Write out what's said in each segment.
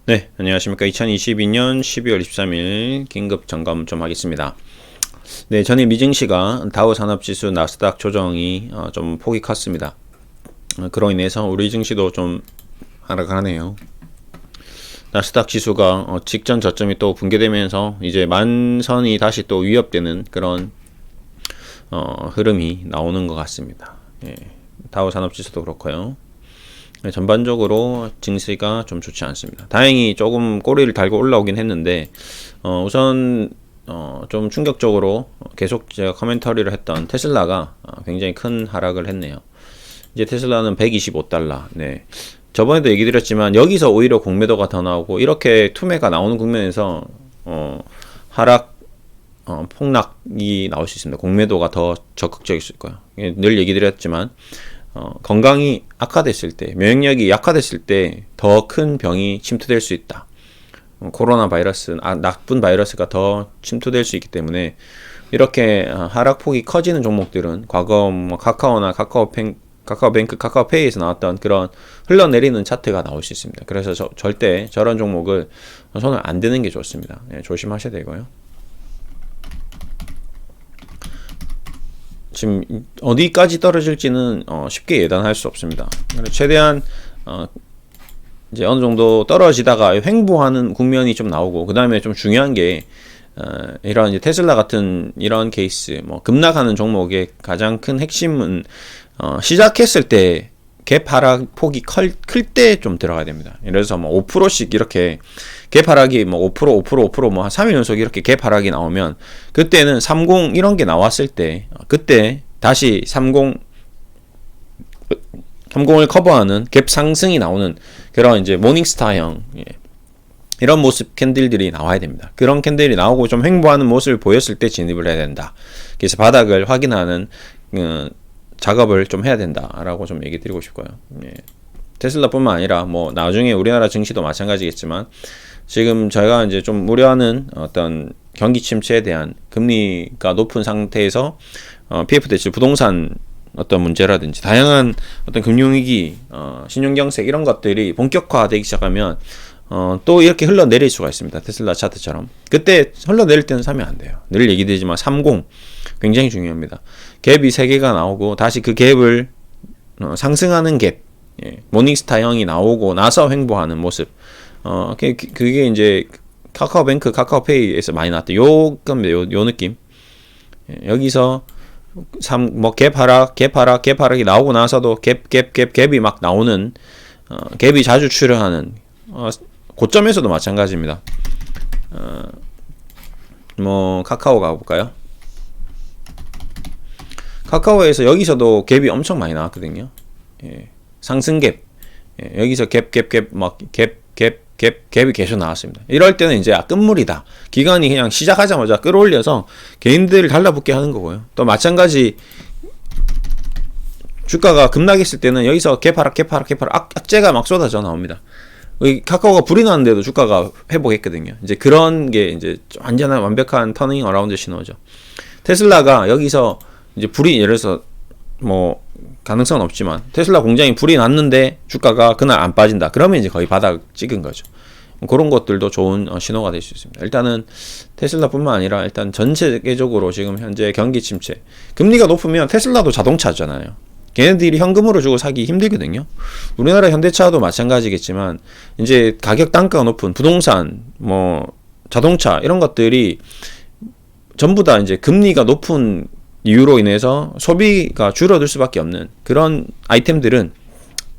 네, 안녕하십니까. 2022년 12월 23일 긴급 점검 좀 하겠습니다. 네, 전일 미증시가 다우 산업지수 나스닥 조정이 좀 폭이 컸습니다. 그로 인해서 우리 증시도 좀 하락하네요. 나스닥 지수가 직전 저점이 또 붕괴되면서 이제 만선이 다시 또 위협되는 그런 흐름이 나오는 것 같습니다. 예, 다우 산업지수도 그렇고요. 네, 전반적으로 증시가 좀 좋지 않습니다. 다행히 조금 꼬리를 달고 올라오긴 했는데 우선 좀 충격적으로 계속 제가 커멘터리를 했던 테슬라가 굉장히 큰 하락을 했네요. 이제 테슬라는 125달러. 네. 저번에도 얘기 드렸지만 여기서 오히려 공매도가 더 나오고 이렇게 투매가 나오는 국면에서 하락 폭락이 나올 수 있습니다. 공매도가 더 적극적일 거예요. 늘 얘기 드렸지만 건강이 악화됐을 때,免疫力이 약화됐을 때 더 큰 병이 침투될 수 있다. 코로나 바이러스, 나쁜 바이러스가 더 침투될 수 있기 때문에 이렇게 하락폭이 커지는 종목들은 과거 뭐 카카오나 카카오뱅크, 카카오페이에서 나왔던 그런 흘러내리는 차트가 나올 수 있습니다. 그래서 절대 저런 종목을 손을 안 대는 게 좋습니다. 네, 조심하셔야 되고요. 지금 어디까지 떨어질지는 쉽게 예단할 수 없습니다. 최대한 이제 어느 정도 떨어지다가 횡보하는 국면이 좀 나오고, 그 다음에 좀 중요한 게 이런 이제 테슬라 같은 이런 케이스, 뭐 급락하는 종목의 가장 큰 핵심은 시작했을 때 갭 하락 폭이 클 때 좀 들어가야 됩니다. 예를 들어서 뭐 5%씩 이렇게 갭 하락이 뭐 5% 뭐 한 3일 연속 이렇게 갭 하락이 나오면 그때는 30 이런 게 나왔을 때 그때 다시 30을 커버하는 갭 상승이 나오는 그런 이제 모닝스타형 이런 모습 캔들들이 나와야 됩니다. 그런 캔들이 나오고 좀 횡보하는 모습을 보였을 때 진입을 해야 된다. 그래서 바닥을 확인하는 작업을 좀 해야 된다라고 좀 얘기 드리고 싶고요. 예. 테슬라뿐만 아니라 뭐 나중에 우리나라 증시도 마찬가지겠지만 지금 저희가 이제 좀 우려하는 어떤 경기 침체에 대한 금리가 높은 상태에서 PF 대출 부동산 어떤 문제라든지 다양한 어떤 금융위기, 신용경색 이런 것들이 본격화되기 시작하면 또 이렇게 흘러내릴 수가 있습니다. 테슬라 차트처럼. 그때 흘러내릴 때는 사면 안 돼요. 늘 얘기드리지만 30 굉장히 중요합니다. 갭이 3개가 나오고 다시 그 갭을 상승하는 갭, 모닝스타형이 나오고 나서 횡보하는 모습. 그게 이제 카카오뱅크, 카카오페이에서 많이 나왔대. 요 느낌. 여기서 뭐 갭 하락이 나오고 나서도 갭이 막 나오는 갭이 자주 출현하는 고점에서도 마찬가지입니다. 뭐 카카오 가볼까요? 카카오에서 여기서도 갭이 엄청 많이 나왔거든요. 예, 상승 갭. 예, 여기서 갭이 계속 나왔습니다. 이럴 때는 이제 끝물이다. 기관이 그냥 시작하자마자 끌어올려서 개인들을 달라붙게 하는 거고요. 또 마찬가지 주가가 급락했을 때는 여기서 갭 하락 악재가 막 쏟아져 나옵니다. 카카오가 불이 났는데도 주가가 회복했거든요. 이제 그런 게 이제 완전한 완벽한 터닝 어라운드 신호죠. 테슬라가 여기서 이제 불이 예를 들어서 뭐 가능성은 없지만 테슬라 공장이 불이 났는데 주가가 그날 안 빠진다. 그러면 이제 거의 바닥 찍은 거죠. 그런 것들도 좋은 신호가 될 수 있습니다. 일단은 테슬라뿐만 아니라 일단 전 세계적으로 지금 현재 경기 침체. 금리가 높으면 테슬라도 자동차잖아요. 걔네들이 현금으로 주고 사기 힘들거든요. 우리나라 현대차도 마찬가지겠지만 이제 가격 단가가 높은 부동산, 뭐 자동차 이런 것들이 전부 다 이제 금리가 높은 이유로 인해서 소비가 줄어들 수밖에 없는 그런 아이템들은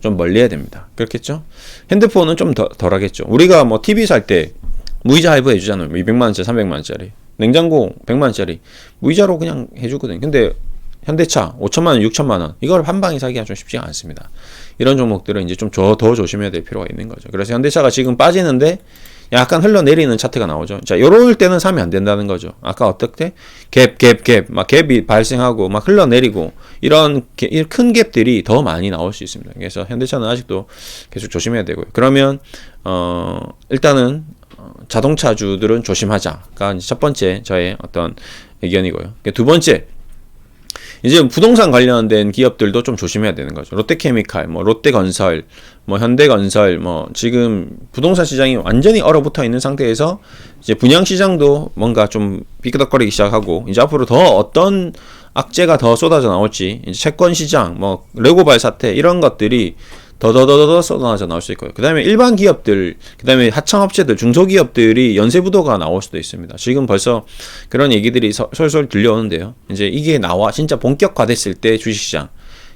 좀 멀리해야 됩니다. 그렇겠죠? 핸드폰은 좀 덜하겠죠. 우리가 뭐 TV 살 때 무이자 할부 해주잖아요. 200만원짜리, 300만원짜리. 냉장고 100만원짜리. 무이자로 그냥 해주거든요. 근데 현대차 5천만원, 6천만원. 이걸 한 방에 사기가 좀 쉽지가 않습니다. 이런 종목들은 이제 좀 더 조심해야 될 필요가 있는 거죠. 그래서 현대차가 지금 빠지는데 약간 흘러내리는 차트가 나오죠. 자, 요럴 때는 사면 안 된다는 거죠. 아까 어떻게? 막 갭이 발생하고 막 흘러내리고 이런 큰 갭들이 더 많이 나올 수 있습니다. 그래서 현대차는 아직도 계속 조심해야 되고요. 그러면 일단은 자동차주들은 조심하자가 첫 번째 저의 어떤 의견이고요. 두 번째, 이제 부동산 관련된 기업들도 좀 조심해야 되는 거죠. 롯데케미칼, 뭐 롯데건설, 뭐 현대건설, 뭐 지금 부동산 시장이 완전히 얼어붙어 있는 상태에서 이제 분양 시장도 뭔가 좀 삐그덕거리기 시작하고 이제 앞으로 더 어떤 악재가 더 쏟아져 나올지 이제 채권 시장, 뭐 레고발 사태 이런 것들이 더더더더 쏟아져 나올 수 있고요. 그 다음에 일반 기업들, 그 다음에 하청업체들, 중소기업들이 연쇄부도가 나올 수도 있습니다. 지금 벌써 그런 얘기들이 솔솔 들려오는데요. 이제 이게 진짜 본격화됐을 때 주식시장,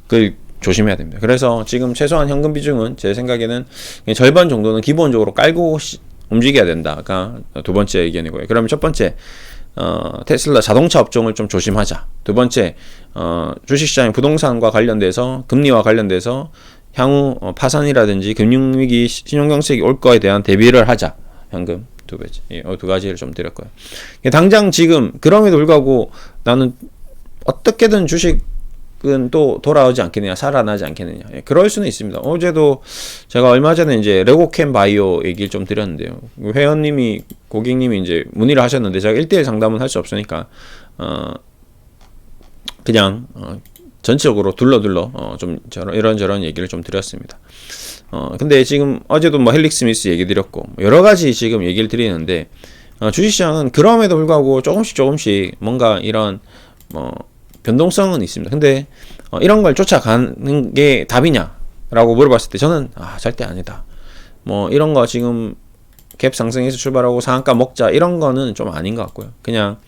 그걸 조심해야 됩니다. 그래서 지금 최소한 현금 비중은 제 생각에는 절반 정도는 기본적으로 깔고 움직여야 된다가 두 번째 의견이고요. 그러면 첫 번째, 테슬라 자동차 업종을 좀 조심하자. 두 번째, 주식시장 부동산과 관련돼서, 금리와 관련돼서 향후 파산이라든지 금융위기, 신용경색이 올 거에 대한 대비를 하자. 현금 두 가지를 좀 드렸고요. 당장 지금 그럼에도 불구하고 나는 어떻게든 주식은 또 돌아오지 않겠느냐, 살아나지 않겠느냐. 그럴 수는 있습니다. 어제도 제가 얼마 전에 이제 레고캠 바이오 얘기를 좀 드렸는데요. 고객님이 이제 문의를 하셨는데 제가 1대1 상담은 할 수 없으니까 그냥 전체적으로 둘러 좀 이런저런 얘기를 좀 드렸습니다. 근데 지금 어제도 뭐 헬릭스미스 얘기 드렸고 여러 가지 지금 얘기를 드리는데 주식시장은 그럼에도 불구하고 조금씩 뭔가 이런 변동성은 있습니다. 근데 이런 걸 쫓아가는 게 답이냐라고 물어봤을 때 저는 절대 아니다. 뭐 이런 거 지금 갭 상승에서 출발하고 상한가 먹자 이런 거는 좀 아닌 것 같고요. 그냥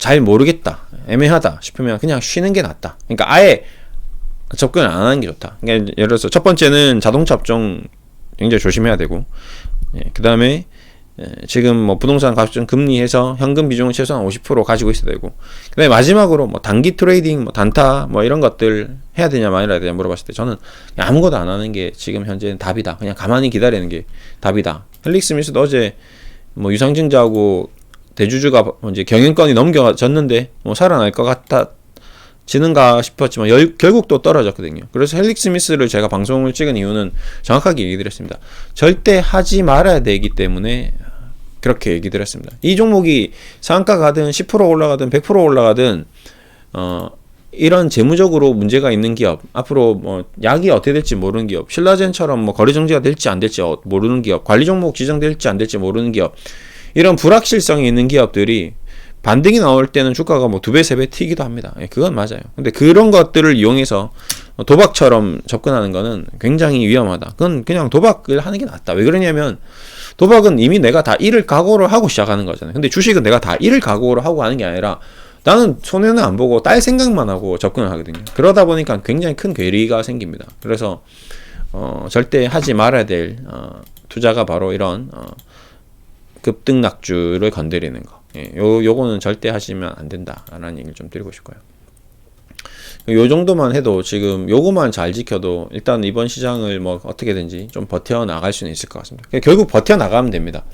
잘 모르겠다, 애매하다 싶으면 그냥 쉬는 게 낫다. 그러니까 아예 접근을 안 하는 게 좋다. 그러니까 예를 들어서 첫 번째는 자동차 업종 굉장히 조심해야 되고, 그 다음에 지금 뭐 부동산 가격 금리해서 현금 비중을 최소한 50% 가지고 있어야 되고, 그 다음에 마지막으로 뭐 단기 트레이딩, 뭐 단타, 뭐 이런 것들 해야 되냐 말아야 되냐 물어봤을 때 저는 아무것도 안 하는 게 지금 현재는 답이다. 그냥 가만히 기다리는 게 답이다. 헬릭스미스도 어제 뭐 유상증자하고 대주주가 이제 경영권이 넘겨졌는데 뭐 살아날 것 같아지는가 싶었지만 결국 또 떨어졌거든요. 그래서 헬릭스미스를 제가 방송을 찍은 이유는 정확하게 얘기 드렸습니다. 절대 하지 말아야 되기 때문에 그렇게 얘기 드렸습니다. 이 종목이 상한가 가든 10% 올라가든 100% 올라가든 이런 재무적으로 문제가 있는 기업, 앞으로 뭐 약이 어떻게 될지 모르는 기업, 신라젠처럼 뭐 거래 정지가 될지 안 될지 모르는 기업, 관리 종목 지정될지 안 될지 모르는 기업, 이런 불확실성이 있는 기업들이 반등이 나올 때는 주가가 뭐 2배, 3배 튀기도 합니다. 그건 맞아요. 근데 그런 것들을 이용해서 도박처럼 접근하는 거는 굉장히 위험하다. 그건 그냥 도박을 하는 게 낫다. 왜 그러냐면 도박은 이미 내가 다 잃을 각오를 하고 시작하는 거잖아요. 근데 주식은 내가 다 잃을 각오를 하고 하는 게 아니라 나는 손해는 안 보고 딸 생각만 하고 접근을 하거든요. 그러다 보니까 굉장히 큰 괴리가 생깁니다. 그래서 절대 하지 말아야 될 투자가 바로 이런 급등락주를 건드리는 거. 요거는 절대 하시면 안 된다라는 얘기를 좀 드리고 싶고요. 요 정도만 해도 지금 요거만 잘 지켜도 일단 이번 시장을 뭐 어떻게든지 좀 버텨 나갈 수는 있을 것 같습니다. 결국 버텨 나가면 됩니다.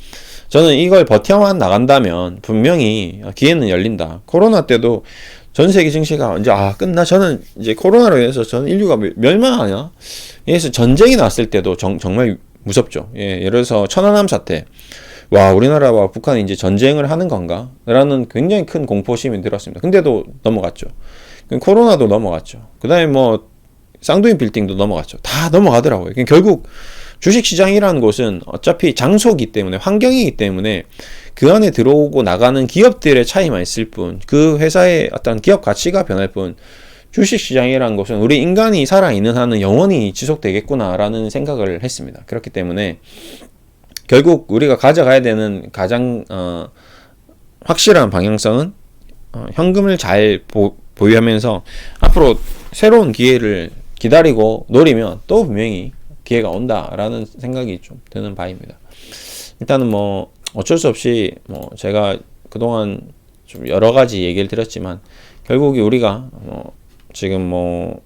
저는 이걸 버텨만 나간다면 분명히 기회는 열린다. 코로나 때도 전 세계 증시가 언제 끝나? 저는 이제 코로나로 인해서 저는 인류가 멸망하냐? 그래서 전쟁이 났을 때도 정말 무섭죠. 예를 들어서 천안함 사태. 와, 우리나라와 북한이 이제 전쟁을 하는 건가? 라는 굉장히 큰 공포심이 들었습니다. 근데도 넘어갔죠. 코로나도 넘어갔죠. 그 다음에 뭐, 쌍둥이 빌딩도 넘어갔죠. 다 넘어가더라고요. 결국 주식시장이라는 곳은 어차피 장소이기 때문에, 환경이기 때문에 그 안에 들어오고 나가는 기업들의 차이만 있을 뿐, 그 회사의 어떤 기업 가치가 변할 뿐, 주식시장이라는 것은 우리 인간이 살아있는 한은 영원히 지속되겠구나라는 생각을 했습니다. 그렇기 때문에 결국 우리가 가져가야 되는 가장 확실한 방향성은 현금을 잘 보유하면서 앞으로 새로운 기회를 기다리고 노리면 또 분명히 기회가 온다라는 생각이 좀 드는 바입니다. 일단은 뭐 어쩔 수 없이 뭐 제가 그동안 좀 여러 가지 얘기를 드렸지만 결국에 우리가 지금 뭐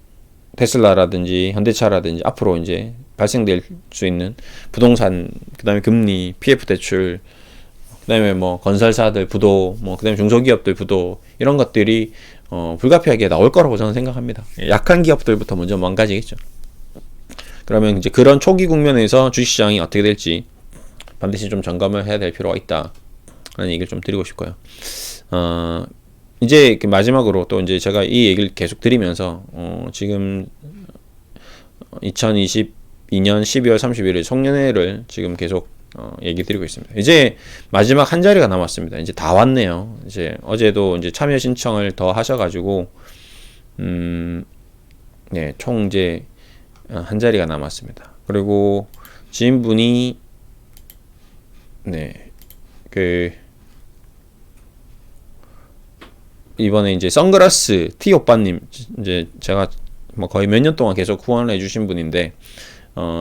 테슬라라든지 현대차라든지 앞으로 이제 발생될 수 있는 부동산, 그 다음에 금리, PF 대출, 그 다음에 뭐 건설사들 부도, 뭐 그 다음에 중소기업들 부도, 이런 것들이 불가피하게 나올 거라고 저는 생각합니다. 약한 기업들부터 먼저 망가지겠죠. 그러면 이제 그런 초기 국면에서 주식시장이 어떻게 될지 반드시 좀 점검을 해야 될 필요가 있다 라는 얘기를 좀 드리고 싶고요. 이제 마지막으로 또 이제 제가 이 얘기를 계속 드리면서 지금 2022년 12월 31일 송년회를 지금 계속 얘기 드리고 있습니다. 이제 마지막 한 자리가 남았습니다. 이제 다 왔네요. 이제 어제도 이제 참여 신청을 더 하셔가지고 네, 총 이제 한 자리가 남았습니다. 그리고 지인분이 네, 이번에 이제 선글라스 T 오빠님, 이제 제가 뭐 거의 몇 년 동안 계속 후원을 해주신 분인데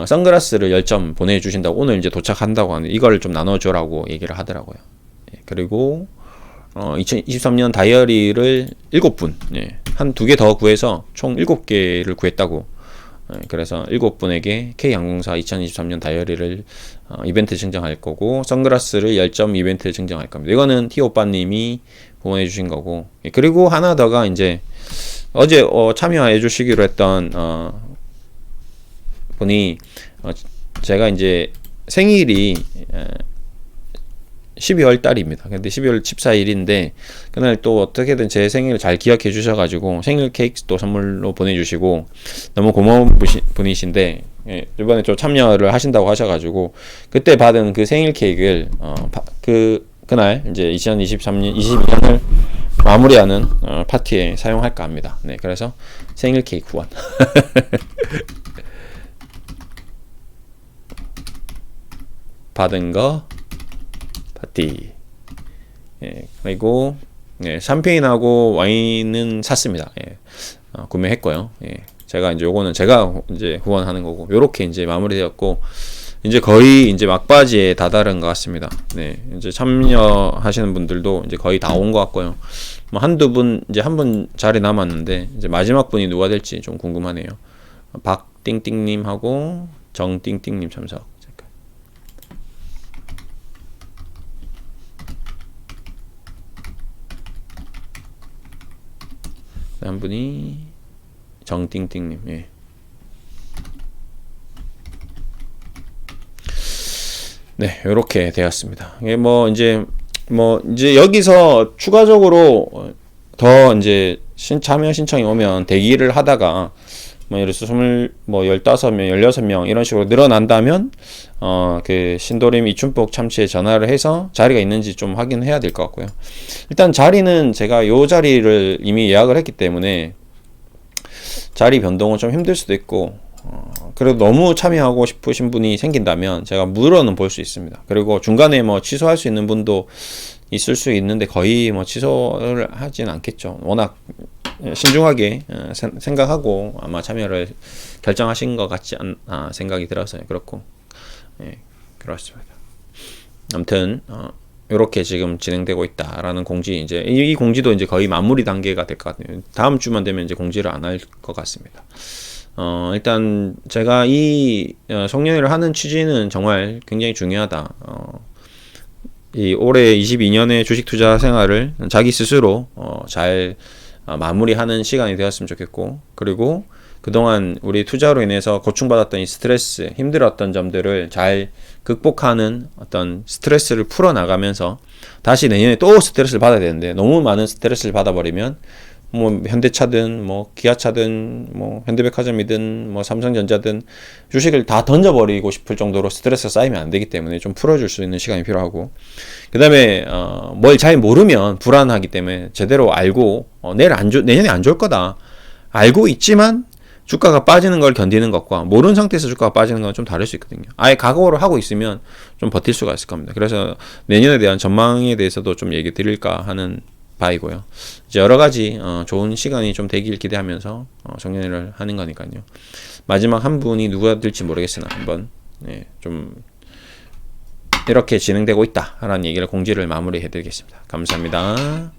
선글라스를 10점 보내주신다고 오늘 이제 도착한다고 하는데 이걸 좀 나눠줘라고 얘기를 하더라고요. 예, 그리고 2023년 다이어리를 7분, 예, 한 2개 더 구해서 총 7개를 구했다고. 예, 그래서 7분에게 K항공사 2023년 다이어리를 이벤트 증정할 거고 선글라스를 10점 이벤트 증정할 겁니다. 이거는 T오빠님이 보내주신 거고. 예, 그리고 하나 더가 이제 어제 참여해 주시기로 했던 분이 제가 이제 생일이 12월 달입니다. 근데 12월 14일인데 그날 또 어떻게든 제 생일을 잘 기억해 주셔가지고 생일 케이크도 선물로 보내주시고 너무 고마운 분이신데, 예, 이번에 좀 참여를 하신다고 하셔가지고 그때 받은 그 생일 케이크를 그날 이제 2023년 22년을 마무리하는 파티에 사용할까 합니다. 네, 그래서 생일 케이크 후원. 받은 거 파티. 예, 그리고 예, 샴페인하고 와인은 샀습니다. 예, 구매했고요. 예, 제가 이제 요거는 제가 이제 후원하는 거고 요렇게 이제 마무리되었고 이제 거의 이제 막바지에 다다른 것 같습니다. 네, 이제 참여하시는 분들도 이제 거의 다 온 것 같고요. 뭐 한두 분, 이제 한 분 자리 남았는데 이제 마지막 분이 누가 될지 좀 궁금하네요. 박띵띵님하고 정띵띵님 참석. 한 분이 정띵띵님. 예. 네, 요렇게 되었습니다. 이게 이제 여기서 추가적으로 더 이제 참여 신청이 오면 대기를 하다가 예를 들어서 15명, 16명 이런 식으로 늘어난다면 그 신도림 이춘복 참치에 전화를 해서 자리가 있는지 좀 확인해야 될 것 같고요. 일단 자리는 제가 요 자리를 이미 예약을 했기 때문에 자리 변동은 좀 힘들 수도 있고, 그래도 너무 참여하고 싶으신 분이 생긴다면 제가 물어는 볼 수 있습니다. 그리고 중간에 취소할 수 있는 분도 있을 수 있는데 거의 취소를 하진 않겠죠. 워낙 신중하게 생각하고 아마 참여를 결정하신 것 같지 않나 생각이 들어서요. 그렇고, 예, 그렇습니다. 아무튼 이렇게 지금 진행되고 있다라는 공지, 이제 이 공지도 이제 거의 마무리 단계가 될 것 같아요. 다음 주만 되면 이제 공지를 안 할 것 같습니다. 일단 제가 이 송년회를 하는 취지는 정말 굉장히 중요하다. 이 올해 22년의 주식 투자 생활을 자기 스스로 잘 마무리하는 시간이 되었으면 좋겠고, 그리고 그동안 우리 투자로 인해서 고충받았던 이 스트레스, 힘들었던 점들을 잘 극복하는 어떤 스트레스를 풀어나가면서 다시 내년에 또 스트레스를 받아야 되는데 너무 많은 스트레스를 받아버리면 현대차든 기아차든 현대백화점이든 삼성전자든 주식을 다 던져버리고 싶을 정도로 스트레스가 쌓이면 안 되기 때문에 좀 풀어줄 수 있는 시간이 필요하고, 그 다음에 뭘 잘 모르면 불안하기 때문에 제대로 알고 내년에 안 좋을 거다 알고 있지만 주가가 빠지는 걸 견디는 것과 모르는 상태에서 주가가 빠지는 건 좀 다를 수 있거든요. 아예 각오를 하고 있으면 좀 버틸 수가 있을 겁니다. 그래서 내년에 대한 전망에 대해서도 좀 얘기 드릴까 하는 바이고요. 이제 여러 가지 좋은 시간이 좀 되길 기대하면서 송년회를 하는 거니까요. 마지막 한 분이 누가 될지 모르겠으나 한번 좀 이렇게 진행되고 있다라는 얘기를 공지를 마무리해 드리겠습니다. 감사합니다.